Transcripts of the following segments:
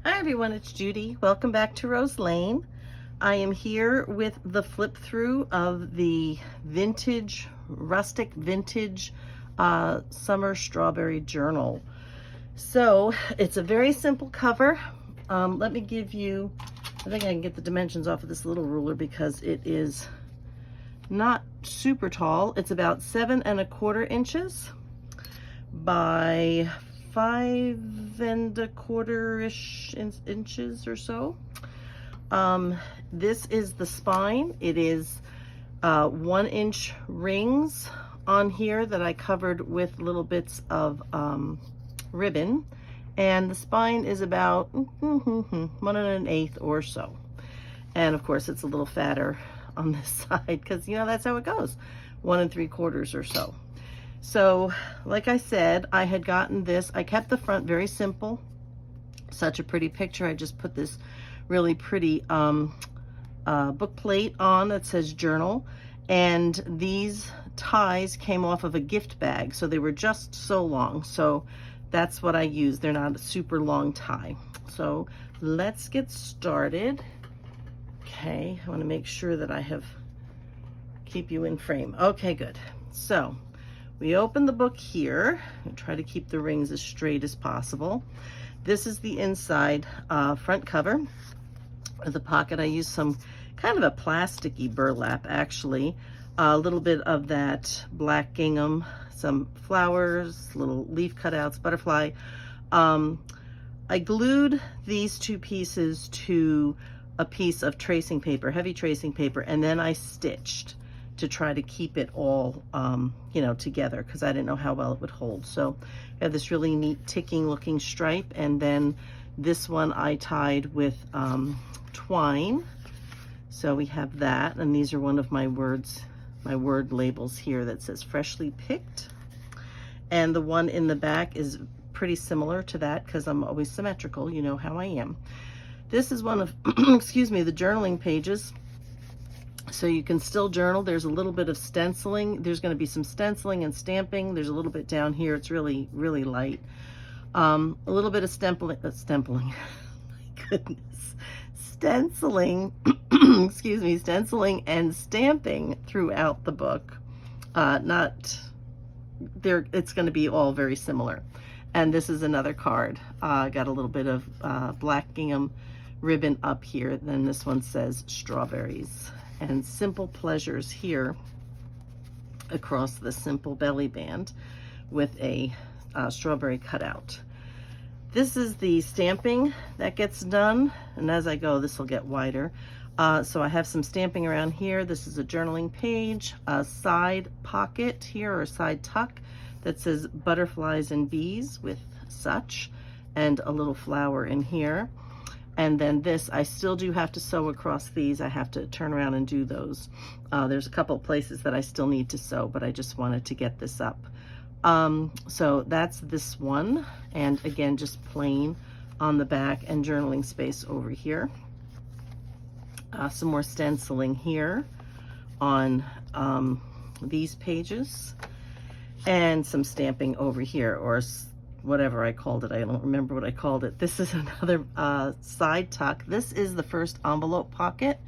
Hi everyone, it's Judy. Welcome back to Rose Lane. I am here with the flip through of the vintage, rustic vintage summer strawberry journal. So it's a very simple cover. Let me give you, I think I can get the dimensions off of this little ruler because it is not super tall. It's about 7¼ inches by 5¼ inches or so. This is the spine. It is 1-inch rings on here that I covered with little bits of ribbon, and the spine is about 1 1/8 or so. And of course it's a little fatter on this side because, you know, that's how it goes, 1 3/4 or so. So like I said, I had gotten this. I kept the front very simple. Such a pretty picture. I just put this really pretty book plate on that says journal, and these ties came off of a gift bag, so they were just so long, so that's what I used. They're not a super long tie. So let's get started. Okay, I want to make sure that I have keep you in frame. Okay, good. So we open the book here and try to keep the rings as straight as possible. This is the inside front cover of the pocket. I used some kind of a plasticky burlap, actually. A little bit of that black gingham, some flowers, little leaf cutouts, butterfly. I glued these two pieces to a piece of tracing paper, heavy tracing paper, and then I stitched to try to keep it all, you know, together, because I didn't know how well it would hold. So I have this really neat ticking looking stripe, and then this one I tied with twine. So we have that, and these are one of my words, my word labels here that says freshly picked. And the one in the back is pretty similar to that because I'm always symmetrical, you know how I am. This is one of, excuse me, the journaling pages. So you can still journal. There's a little bit of stenciling. There's going to be some stenciling and stamping. There's a little bit down here. It's really, really light. A little bit of stenciling. My goodness. Stenciling, excuse me, stenciling and stamping throughout the book. Not there. It's going to be all very similar. And this is another card. Got a little bit of black gingham ribbon up here. Then this one says strawberries. And simple pleasures here across the simple belly band with a strawberry cutout. This is the stamping that gets done, and as I go this will get wider. So I have some stamping around here. This is a journaling page, a side pocket here, or a side tuck that says butterflies and bees with such, and a little flower in here. And then this, I still do have to sew across these. I have to turn around and do those. There's a couple of places that I still need to sew, but I just wanted to get this up. So that's this one. And again, just plain on the back and journaling space over here. Some more stenciling here on these pages. And some stamping over here, or whatever I called it. I don't remember what I called it. This is another side tuck. This is the first envelope pocket,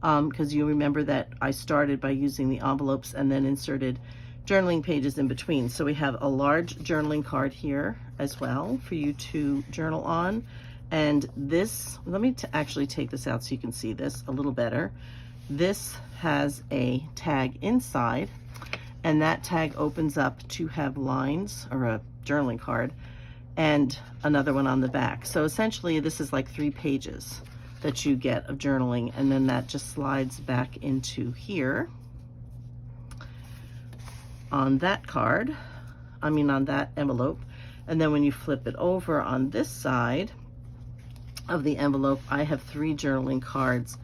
because you remember that I started by using the envelopes and then inserted journaling pages in between. So we have a large journaling card here as well for you to journal on. And this, let me actually take this out so you can see this a little better. This has a tag inside, and that tag opens up to have lines, or a journaling card, and another one on the back. So essentially this is like 3 pages that you get of journaling, and then that just slides back into here on that card, I mean on that envelope. And then when you flip it over on this side of the envelope, I have 3 journaling cards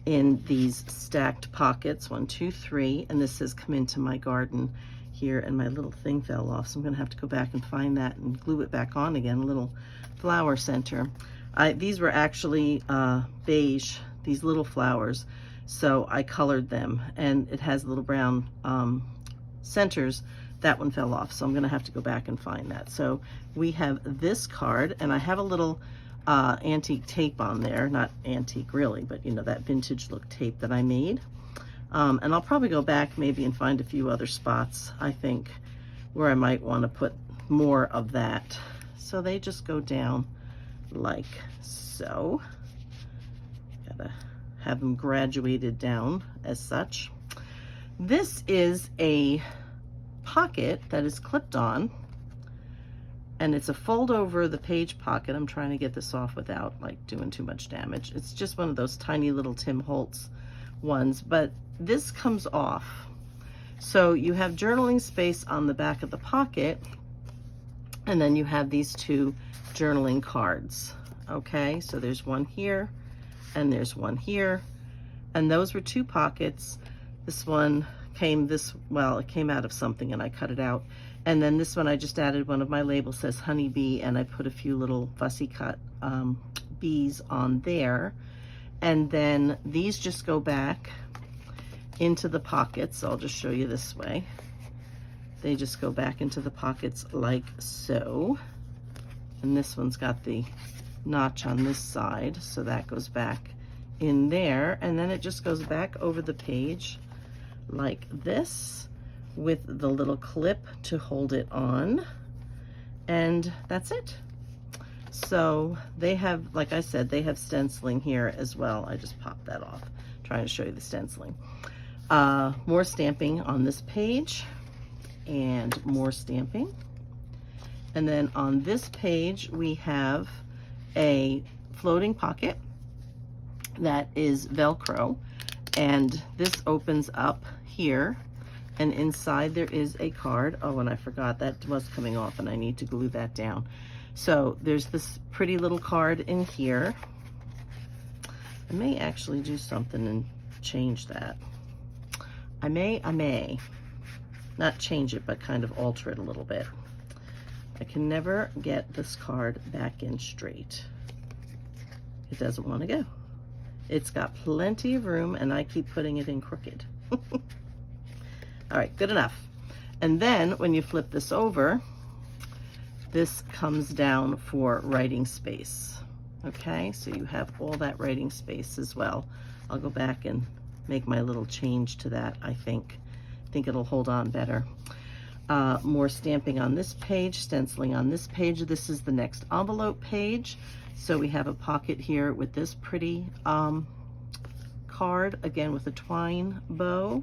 in these stacked pockets, 1 2 3, and this says come into my garden here, and my little thing fell off, so I'm gonna have to go back and find that and glue it back on again. A little flower center. These were actually beige, these little flowers, so I colored them, and it has little brown centers. That one fell off, so I'm gonna have to go back and find that. So we have this card, and I have a little antique tape on there. Not antique really, but you know, that vintage look tape that I made. And I'll probably go back maybe and find a few other spots, I think, where I might want to put more of that. So they just go down like so. Gotta have them graduated down as such. This is a pocket that is clipped on, and it's a fold over the page pocket. I'm trying to get this off without like doing too much damage. It's just one of those tiny little Tim Holtz ones, but this comes off. So you have journaling space on the back of the pocket, and then you have these two journaling cards. Okay, so there's one here and there's one here, and those were two pockets. This one came well, it came out of something and I cut it out. And then this one I just added one of my labels, says honeybee, and I put a few little fussy cut bees on there. And then these just go back into the pockets. I'll just show you this way. They just go back into the pockets like so. And this one's got the notch on this side, so that goes back in there. And then it just goes back over the page like this with the little clip to hold it on. And that's it. So they have, like I said, they have stenciling here as well. I just popped that off, trying to show you the stenciling. More stamping on this page and more stamping. And then on this page, we have a floating pocket that is Velcro, and this opens up here, and inside there is a card. Oh, and I forgot that was coming off and I need to glue that down. So there's this pretty little card in here. I may actually do something and change that. I may not change it, but kind of alter it a little bit. I can never get this card back in straight. It doesn't want to go. It's got plenty of room and I keep putting it in crooked. All right, good enough. And then when you flip this over, this comes down for writing space. Okay, so you have all that writing space as well. I'll go back and make my little change to that, I think. I think it'll hold on better. More stamping on this page, stenciling on this page. This is the next envelope page. So we have a pocket here with this pretty card, again with a twine bow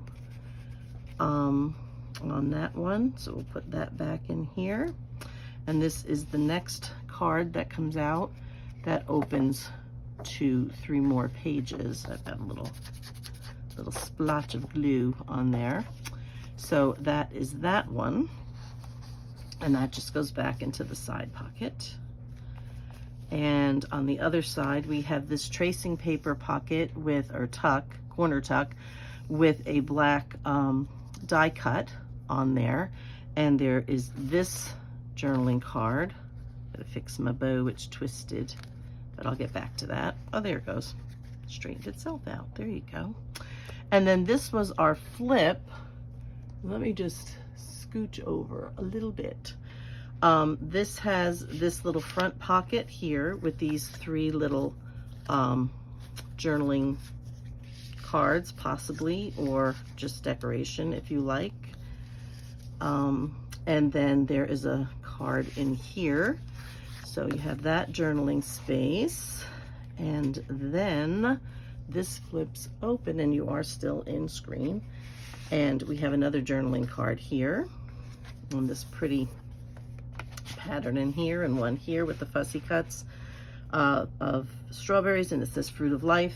on that one. So we'll put that back in here. And this is the next card that comes out that opens to 3 more pages. I've got a little splotch of glue on there. So that is that one. And that just goes back into the side pocket. And on the other side, we have this tracing paper pocket with, or tuck, corner tuck, with a black die cut on there. And there is this journaling card. Gotta fix my bow, it's twisted, but I'll get back to that. Oh, there it goes. Straightened itself out. There you go. And then this was our flip. Let me just scooch over a little bit. This has this little front pocket here with these 3 little journaling cards, possibly, or just decoration if you like. And then there is a card in here. So you have that journaling space. And then this flips open and you are still in screen. And we have another journaling card here on this pretty pattern in here, and one here with the fussy cuts of strawberries, and it says Fruit of Life.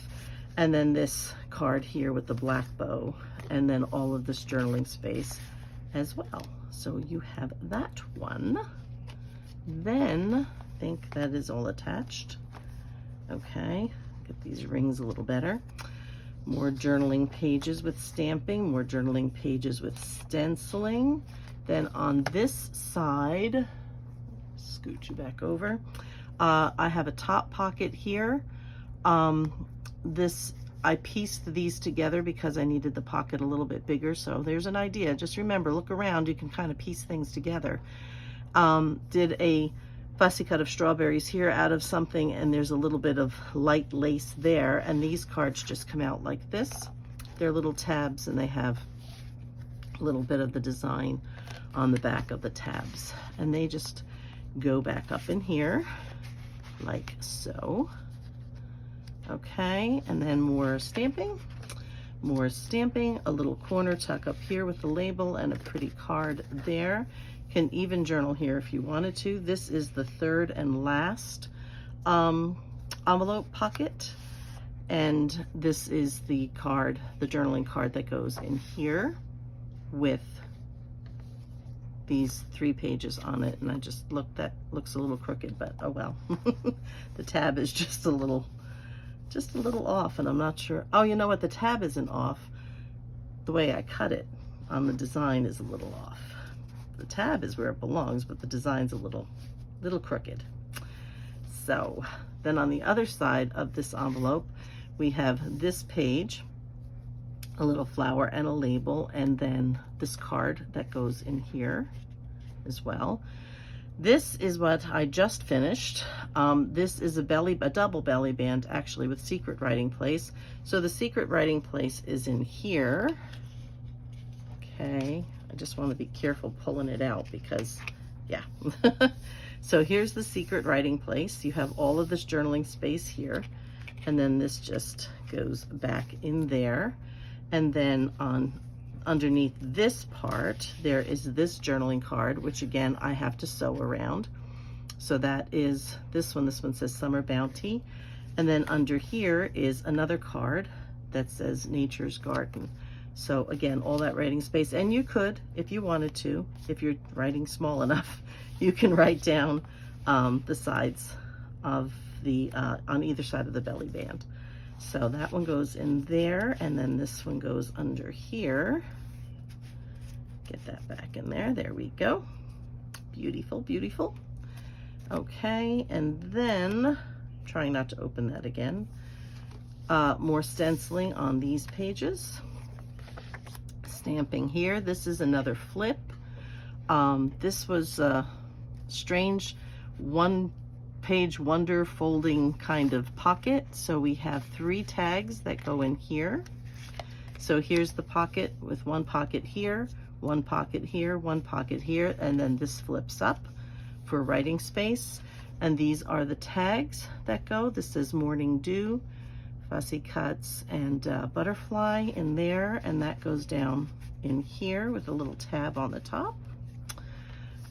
And then this card here with the black bow, and then all of this journaling space as well. So you have that one. Then I think that is all attached. Okay, get these rings a little better. More journaling pages with stamping, more journaling pages with stenciling. Then on this side, scoot you back over, I have a top pocket here. I pieced these together because I needed the pocket a little bit bigger. So there's an idea. Just remember, look around, you can kind of piece things together. Did a fussy cut of strawberries here out of something, and there's a little bit of light lace there, and these cards just come out like this. They're little tabs, and they have a little bit of the design on the back of the tabs, and they just go back up in here like so. Okay, and then more stamping, a little corner tuck up here with the label and a pretty card there. Can even journal here if you wanted to. This is the third and last envelope pocket, and this is the card, the journaling card that goes in here with these 3 pages on it. And I just looked, that looks a little crooked, but oh well. The tab is just a little off, and I'm not sure. Oh, you know what? The tab isn't off. The way I cut it on the design is a little off. The tab is where it belongs, but the design's a little crooked. So then on the other side of this envelope, we have this page, a little flower and a label, and then this card that goes in here as well. This is what I just finished. This is a double belly band, actually, with secret writing place. So the secret writing place is in here. Okay, I just want to be careful pulling it out because, yeah. So here's the secret writing place. You have all of this journaling space here, and then this just goes back in there. And then underneath this part, there is this journaling card, which again, I have to sew around. So that is this one. This one says Summer Bounty. And then under here is another card that says Nature's Garden. So again, all that writing space. And you could, if you wanted to, if you're writing small enough, you can write down the sides of the, on either side of the belly band. So that one goes in there, and then this one goes under here. Get that back in there. There we go. Beautiful, beautiful. Okay, and then, trying not to open that again, more stenciling on these pages. Stamping here. This is another flip. This was a strange one-page wonder folding kind of pocket. So we have 3 tags that go in here. So here's the pocket with one pocket here, one pocket here, one pocket here, and then this flips up for writing space. And these are the tags that go. This is Morning Dew, Fussy Cuts, and Butterfly in there, and that goes down in here with a little tab on the top.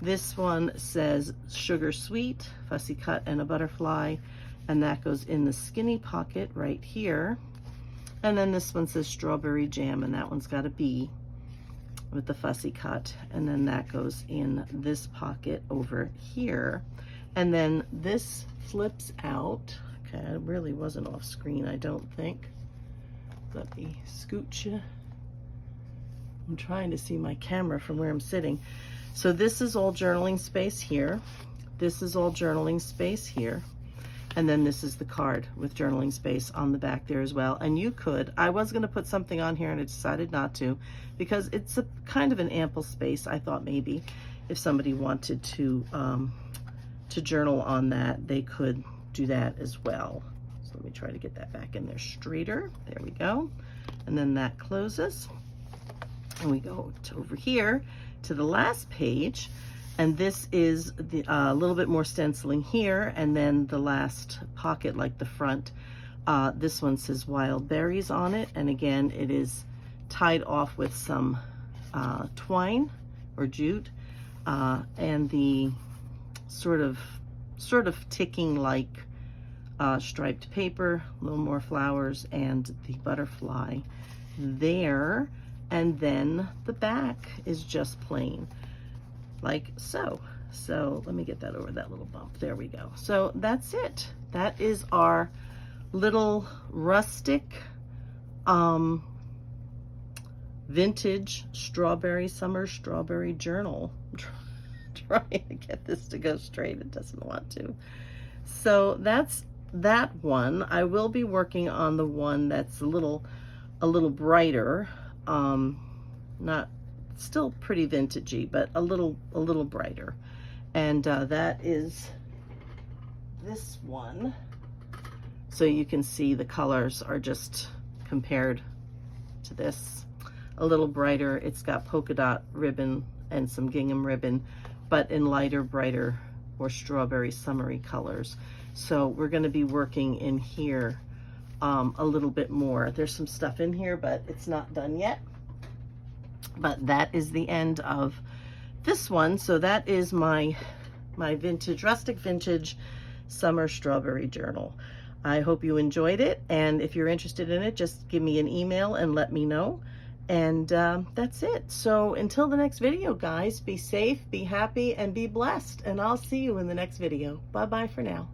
This one says Sugar Sweet, Fussy Cut, and a Butterfly, and that goes in the skinny pocket right here. And then this one says Strawberry Jam, and that one's got a B with the Fussy Cut, and then that goes in this pocket over here. And then this flips out. Okay, I really wasn't off screen, I don't think. Let me scoot you. I'm trying to see my camera from where I'm sitting. So this is all journaling space here. This is all journaling space here. And then this is the card with journaling space on the back there as well. And you could, I was gonna put something on here and I decided not to because it's a kind of an ample space. I thought maybe if somebody wanted to journal on that, they could do that as well. So let me try to get that back in there straighter. There we go. And then that closes. And we go to over here to the last page. And this is the little bit more stenciling here. And then the last pocket, like the front, this one says Wild Berries on it. And again, it is tied off with some twine or jute. And the sort of ticking like striped paper, a little more flowers, and the butterfly there. And then the back is just plain, like so. So let me get that over that little bump. There we go. So that's it. That is our little rustic vintage summer strawberry journal. Trying to get this to go straight. It doesn't want to. So that's that one. I will be working on the one that's a little brighter. Not still pretty vintagey, but a little brighter. And that is this one so you can see the colors are just compared to this. A little brighter. It's got polka dot ribbon and some gingham ribbon, but in lighter, brighter, or strawberry summery colors. So we're going to be working in here a little bit more. There's some stuff in here, but it's not done yet. But that is the end of this one. So that is my vintage, rustic vintage summer strawberry journal. I hope you enjoyed it, and if you're interested in it, just give me an email and let me know. And that's it. So until the next video, guys, be safe, be happy, and be blessed. And I'll see you in the next video. Bye-bye for now.